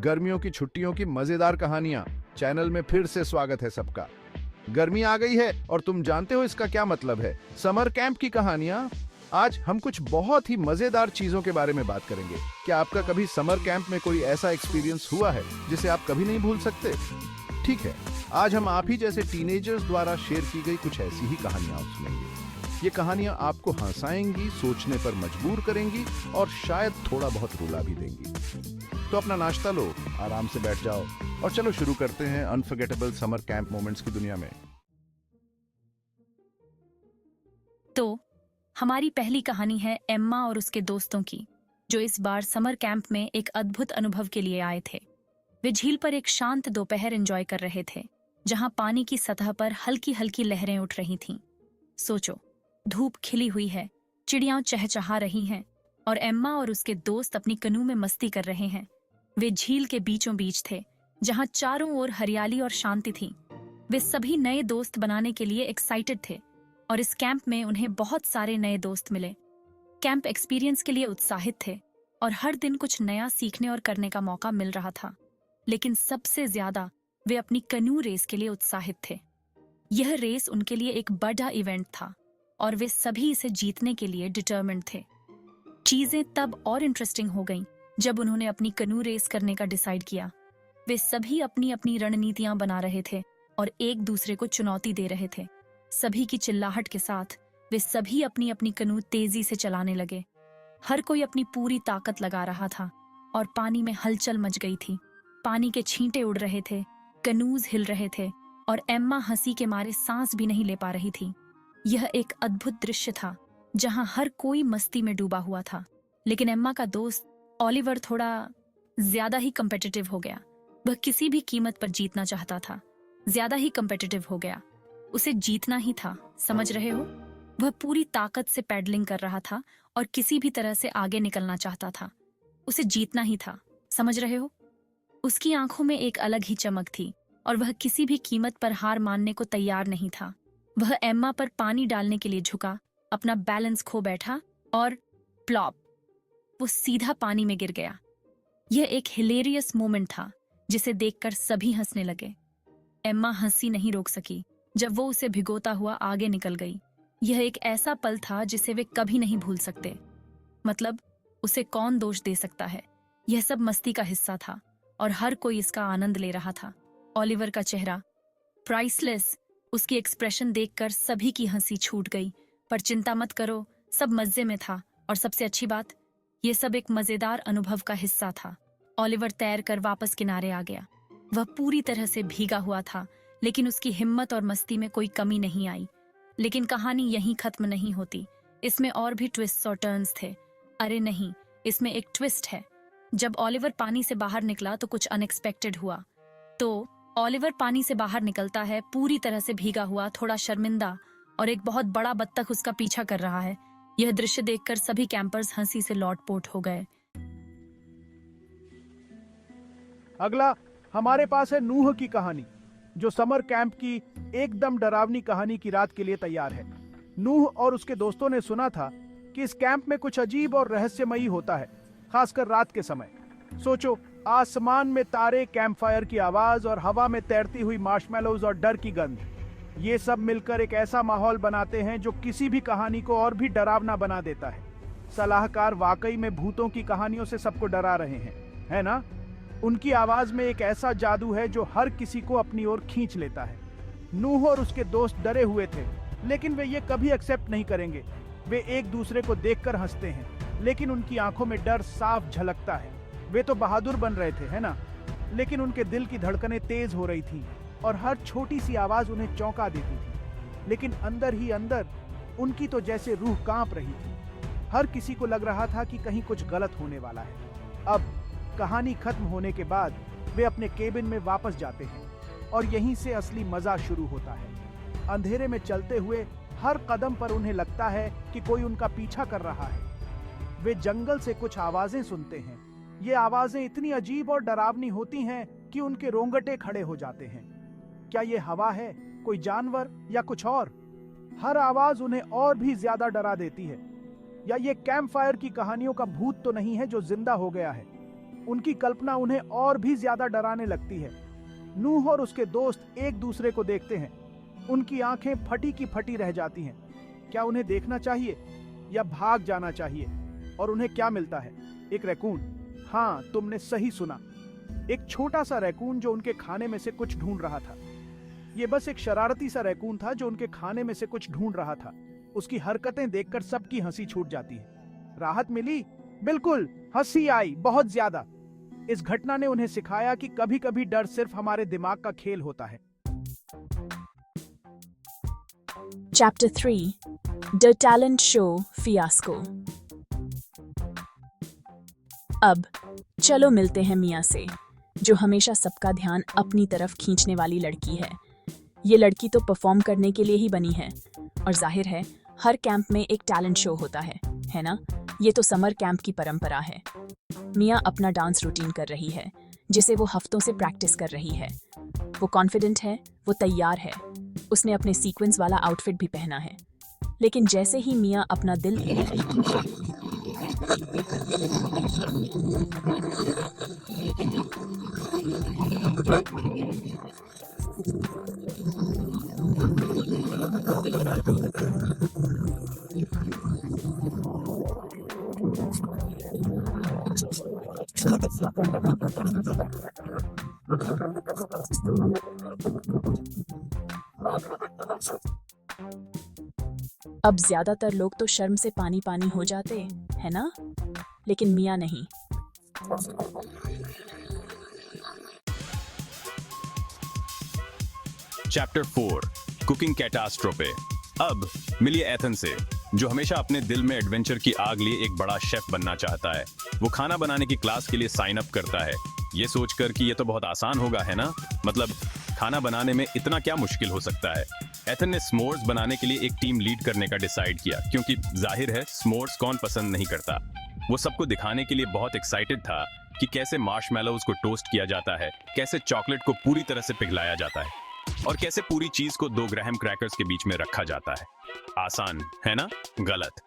गर्मियों की छुट्टियों की मजेदार कहानियां चैनल में फिर से स्वागत है सबका। गर्मी आ गई है और तुम जानते हो इसका क्या मतलब है, समर कैंप की कहानियां। आज हम कुछ बहुत ही मजेदार चीजों के बारे में बात करेंगे। क्या आपका कभी समर कैंप में कोई ऐसा एक्सपीरियंस हुआ है जिसे आप कभी नहीं भूल सकते? ठीक है, आज हम आप ही जैसे टीनेजर्स द्वारा शेयर की गई कुछ ऐसी ही कहानियां सुनेंगे। ये कहानियां आपको हंसाएंगी, सोचने पर मजबूर करेंगी और शायद थोड़ा बहुत रुला भी देंगी। तो अपना नाश्ता लो, आराम से बैठ जाओ और चलो शुरू करते हैं अनफॉरगेटेबल समर कैंप मोमेंट्स की दुनिया में। तो हमारी पहली कहानी है एम्मा और उसके दोस्तों की, जो इस बार समर कैंप में एक अद्भुत अनुभव के लिए आए थे। वे झील पर एक शांत दोपहर एंजॉय कर रहे थे, जहां पानी की सतह पर हल्की हल्की लहरें उठ रही थीं। सोचो, धूप खिली हुई है, चिड़ियां चहचहा रही हैं और एम्मा और उसके दोस्त अपनी कनू में मस्ती कर रहे हैं। वे झील के बीचों बीच थे, जहां चारों ओर हरियाली और शांति थी। वे सभी नए दोस्त बनाने के लिए एक्साइटेड थे और इस कैंप में उन्हें बहुत सारे नए दोस्त मिले। कैंप एक्सपीरियंस के लिए उत्साहित थे और हर दिन कुछ नया सीखने और करने का मौका मिल रहा था। लेकिन सबसे ज्यादा वे अपनी कनू रेस के लिए उत्साहित थे। यह रेस उनके लिए एक बड़ा इवेंट था और वे सभी इसे जीतने के लिए डिटरमिन्ड थे। चीजें तब और इंटरेस्टिंग हो गईं जब उन्होंने अपनी कनू रेस करने का डिसाइड किया। वे सभी अपनी अपनी रणनीतियां बना रहे थे और एक दूसरे को चुनौती दे रहे थे। सभी की चिल्लाहट के साथ वे सभी अपनी अपनी कनू तेजी से चलाने लगे। हर कोई अपनी पूरी ताकत लगा रहा था और पानी में हलचल मच गई थी। पानी के छींटे उड़ रहे थे, कनूज हिल रहे थे और एम्मा हंसी के मारे सांस भी नहीं ले पा रही थी। यह एक अद्भुत दृश्य था जहां हर कोई मस्ती में डूबा हुआ था। लेकिन एम्मा का दोस्त ओलिवर थोड़ा ज्यादा ही कम्पिटिटिव हो गया। वह किसी भी कीमत पर जीतना चाहता था। ज्यादा ही कम्पिटिटिव हो गया। उसे जीतना ही था, समझ रहे हो? वह पूरी ताकत से पैडलिंग कर रहा था और किसी भी तरह से आगे निकलना चाहता था। उसे जीतना ही था, समझ रहे हो? उसकी आंखों में एक अलग ही चमक थी और वह किसी भी कीमत पर हार मानने को तैयार नहीं था। वह एम्मा पर पानी डालने के लिए झुका, अपना बैलेंस खो बैठा और प्लॉप, वो सीधा पानी में गिर गया। यह एक हिलेरियस मोमेंट था जिसे देखकर सभी हंसने लगे। एम्मा हंसी नहीं रोक सकी जब वो उसे भिगोता हुआ आगे निकल गई। यह एक ऐसा पल था जिसे वे कभी नहीं भूल सकते। मतलब, उसे कौन दोष दे सकता है? यह सब मस्ती का हिस्सा था और हर कोई इसका आनंद ले रहा था। ओलिवर का चेहरा प्राइसलेस, उसकी एक्सप्रेशन देखकर सभी की हंसी छूट गई। पर चिंता मत करो, सब मजे में था और सबसे अच्छी बात, ये सब एक मजेदार अनुभव का हिस्सा था। ओलिवर तैर कर वापस किनारे आ गया। वह पूरी तरह से भीगा हुआ था, लेकिन उसकी हिम्मत और मस्ती में कोई कमी नहीं आई। लेकिन कहानी यहीं खत्म नहीं होती। इसमें और भी ट्विस्ट्स और टर्न्स थे। अरे नहीं, इसमें एक ट्विस्ट है। जब ओलिवर पानी से बाहर निकला तो कुछ अनएक्सपेक्टेड हुआ। तो ओलिवर पानी से बाहर निकलता है पूरी तरह से भीगा हुआ, थोड़ा शर्मिंदा, और एक बहुत बड़ा बत्तख उसका पीछा कर रहा है। यह दृश्य देखकर सभी कैंपर्स हंसी से लौटपोट हो गए। अगला हमारे पास है नूह की कहानी, जो समर कैंप की एकदम डरावनी कहानी की रात के लिए तैयार है। नूह और उसके दोस्तों ने सुना था कि इस कैंप में कुछ अजीब और रहस्यमयी होता है, खासकर रात के समय। सोचो, आसमान में तारे, कैंप फायर की आवाज और हवा में तैरती हुई मार्शमेलोज और डर की गंध, ये सब मिलकर एक ऐसा माहौल बनाते हैं जो किसी भी कहानी को और भी डरावना बना देता है। सलाहकार वाकई में भूतों की कहानियों से सबको डरा रहे हैं, है ना? उनकी आवाज में एक ऐसा जादू है जो हर किसी को अपनी ओर खींच लेता है। नूह और उसके दोस्त डरे हुए थे, लेकिन वे ये कभी एक्सेप्ट नहीं करेंगे। वे एक दूसरे को देखकर हंसते हैं, लेकिन उनकी आंखों में डर साफ झलकता है। वे तो बहादुर बन रहे थे, है ना? लेकिन उनके दिल की धड़कनें तेज हो रही थी और हर छोटी सी आवाज उन्हें चौंका देती थी। लेकिन अंदर ही अंदर उनकी तो जैसे रूह कांप रही थी। हर किसी को लग रहा था कि कहीं कुछ गलत होने वाला है। अब कहानी खत्म होने के बाद वे अपने केबिन में वापस जाते हैं और यहीं से असली मजा शुरू होता है। अंधेरे में चलते हुए हर कदम पर उन्हें लगता है कि कोई उनका पीछा कर रहा है। वे जंगल से कुछ आवाजें सुनते हैं। ये आवाजें इतनी अजीब और डरावनी होती हैं कि उनके रोंगटे खड़े हो जाते हैं। क्या ये हवा है, कोई जानवर या कुछ और? हर आवाज उन्हें और भी ज्यादा डरा देती है। या ये कैंप फायर की कहानियों का भूत तो नहीं है जो जिंदा हो गया है? उनकी कल्पना उन्हें और भी ज्यादा डराने लगती है। नूह और उसके दोस्त एक दूसरे को देखते हैं। उनकी आंखें फटी की फटी रह जाती हैं। क्या उन्हें देखना चाहिए या भाग जाना चाहिए? और उन्हें क्या मिलता है? एक रैकून। हाँ, तुमने सही सुना, एक छोटा सा रैकून जो उनके खाने में से कुछ ढूंढ रहा था। ये बस एक शरारती सा रैकून था जो उनके खाने में से कुछ ढूंढ रहा था। उसकी हरकतें देखकर सबकी हंसी छूट जाती है। राहत मिली? बिल्कुल, हंसी आई, बहुत ज्यादा। इस घटना ने उन्हें सिखाया कि कभी-कभी डर सिर्फ हमारे दिमाग का खेल होता है। Chapter 3 The Talent Show Fiasco। अब चलो मिलते हैं मिया से, जो हमेशा सबका ध्यान अपनी तरफ खींचने वाली लड़की है। ये लड़की तो परफॉर्म करने के लिए ही बनी है, और जाहिर है हर कैंप में एक टैलेंट शो होता है ना? ये तो समर कैंप की परंपरा है। मिया अपना डांस रूटीन कर रही है, जिसे वो हफ्तों से प्रैक्टिस कर रही है। वो कॉन्फिडेंट है, वो तैयार है। उसने अपने सीक्वेंस वाला आउटफिट भी पहना है। लेकिन जैसे ही मिया अपना दिल अब ज्यादातर लोग तो शर्म से पानी पानी हो जाते है ना, लेकिन मिया नहीं। Chapter 4 cooking catastrophe. अब मिलिए एथन से, जो हमेशा अपने दिल में एडवेंचर की आग लिए एक बड़ा शेफ बनना चाहता है। वो खाना बनाने की क्लास के लिए साइन अप करता है, ये सोचकर कि ये तो बहुत आसान होगा, है ना? मतलब खाना बनाने में इतना क्या मुश्किल हो सकता है। एथन ने स्मोर्स बनाने के लिए एक टीम लीड करने का डिसाइड किया, क्योंकि जाहिर है स्मोर्स कौन पसंद नहीं करता। वो सबको दिखाने के लिए बहुत एक्साइटेड था कि कैसे मार्शमैलोज को टोस्ट किया जाता है, कैसे चॉकलेट को पूरी तरह से पिघलाया जाता है, और कैसे पूरी चीज को 2 ग्राहम क्रैकर्स के बीच में रखा जाता है। आसान है ना? गलत।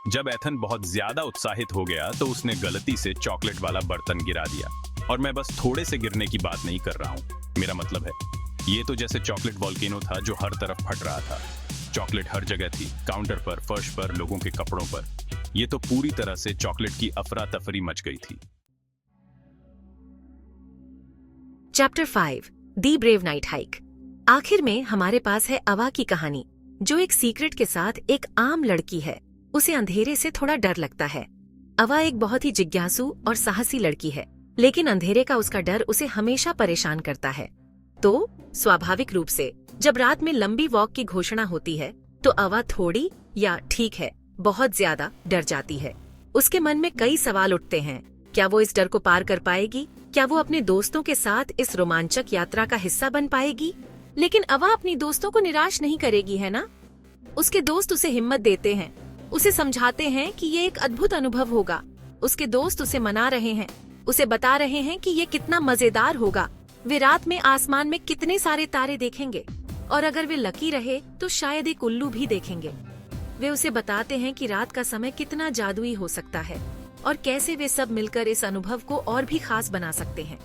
जब एथन बहुत ज्यादा उत्साहित हो गया तो उसने गलती से चॉकलेट वाला बर्तन गिरा दिया। और मैं बस थोड़े से गिरने की बात नहीं कर रहा हूँ, मेरा मतलब है ये तो जैसे चॉकलेट वॉल्केनो था जो हर तरफ फट रहा था। चॉकलेट हर जगह थी, काउंटर पर, फर्श पर, लोगों के कपड़ों पर। ये तो पूरी तरह से चॉकलेट की अफरा तफरी मच गई थी। चैप्टर 5 दी ब्रेव नाइट हाइक। आखिर में हमारे पास है अवा की कहानी, जो एक सीक्रेट के साथ एक आम लड़की है। उसे अंधेरे से थोड़ा डर लगता है। अवा एक बहुत ही जिज्ञासु और साहसी लड़की है, लेकिन अंधेरे का उसका डर उसे हमेशा परेशान करता है। तो स्वाभाविक रूप से जब रात में लंबी वॉक की घोषणा होती है तो अवा थोड़ी या ठीक है बहुत ज्यादा डर जाती है। उसके मन में कई सवाल उठते हैं। क्या वो इस डर को पार कर पाएगी? क्या वो अपने दोस्तों के साथ इस रोमांचक यात्रा का हिस्सा बन पाएगी? लेकिन अवा अपनी दोस्तों को निराश नहीं करेगी, है ना? उसके दोस्त उसे हिम्मत देते हैं, उसे समझाते हैं कि ये एक अद्भुत अनुभव होगा। उसके दोस्त उसे मना रहे हैं, उसे बता रहे हैं कि ये कितना मजेदार होगा। वे रात में आसमान में कितने सारे तारे देखेंगे, और अगर वे लकी रहे तो शायद एक उल्लू भी देखेंगे। वे उसे बताते हैं कि रात का समय कितना जादुई हो सकता है और कैसे वे सब मिलकर इस अनुभव को और भी खास बना सकते हैं।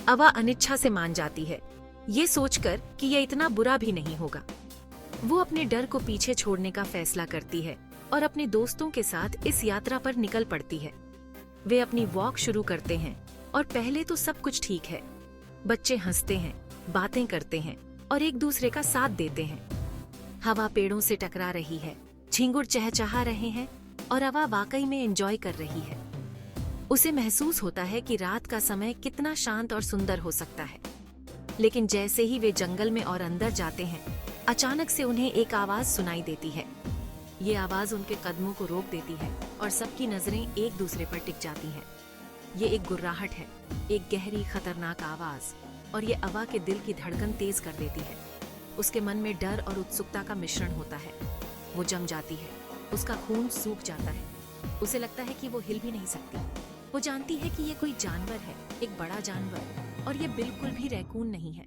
अवा अनिच्छा से मान जाती है, ये सोचकर कि ये इतना बुरा भी नहीं होगा। वो अपने डर को पीछे छोड़ने का फैसला करती है और अपने दोस्तों के साथ इस यात्रा पर निकल पड़ती है। वे अपनी वॉक शुरू करते हैं और पहले तो सब कुछ ठीक है। बच्चे हंसते हैं, बातें करते हैं और एक दूसरे का साथ देते हैं। हवा पेड़ों से टकरा रही है, झिंगुर चहचहा रहे हैं और अवा वाकई में एंजॉय कर रही है। उसे महसूस होता है कि रात का समय कितना शांत और सुंदर हो सकता है। लेकिन जैसे ही वे जंगल में और अंदर जाते हैं, अचानक से उन्हें एक आवाज सुनाई देती है। ये आवाज उनके कदमों को रोक देती है और सबकी नजरें एक दूसरे पर टिक जाती हैं। ये एक गुर्राहट है, एक गहरी खतरनाक आवाज, और ये अवा के दिल की धड़कन तेज कर देती है। उसके मन में डर और उत्सुकता का मिश्रण होता है। वो जम जाती है, उसका खून सूख जाता है। उसे लगता है कि वो हिल भी नहीं सकती। वो जानती है कि ये कोई जानवर है, एक बड़ा जानवर, और ये बिल्कुल भी रैकून नहीं है।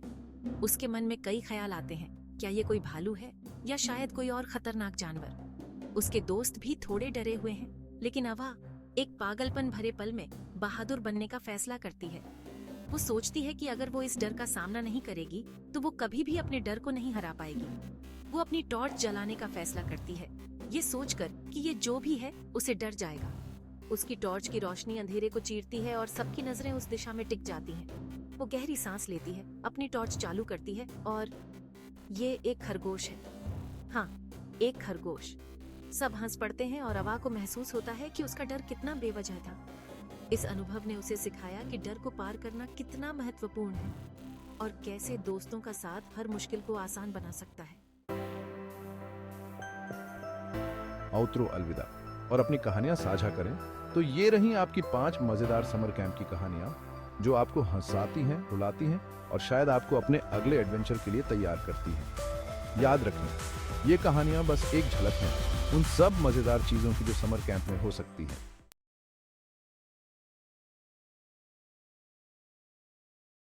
उसके मन में कई ख्याल आते हैं, क्या ये कोई भालू है या शायद कोई और खतरनाक जानवर। उसके दोस्त भी थोड़े डरे हुए हैं, लेकिन अवा एक पागलपन भरे पल में बहादुर बनने का फैसला करती है। वो सोचती है कि अगर वो इस डर का सामना नहीं करेगी तो वो कभी भी अपने डर को नहीं हरा पाएगी। वो अपनी टॉर्च जलाने का फैसला करती है, ये सोचकर कि ये जो भी है उसे डर जाएगा। उसकी टॉर्च की रोशनी अंधेरे को चीरती है और सबकी नजरें उस दिशा में टिक जाती हैं। वो गहरी सांस लेती है, अपनी टॉर्च चालू करती है और ये एक खरगोश है। हाँ, एक खरगोश। सब हंस पड़ते हैं और अवा को महसूस होता है कि उसका डर कितना बेवजह था। इस अनुभव ने उसे सिखाया कि डर को पार करना कितना महत्वपूर्ण है और कैसे दोस्तों का साथ हर मुश्किल को आसान बना सकता है। आउत्रो अलविदा और अपनी कहानियां साझा करें। तो ये रही आपकी 5 मजेदार समर कैंप की कहानियां जो आपको हंसाती हैं, रुलाती हैं और शायद आपको अपने अगले एडवेंचर के लिए तैयार करती हैं। याद रखें, ये कहानियां बस एक झलक हैं उन सब मजेदार चीजों की जो समर कैंप में हो सकती हैं।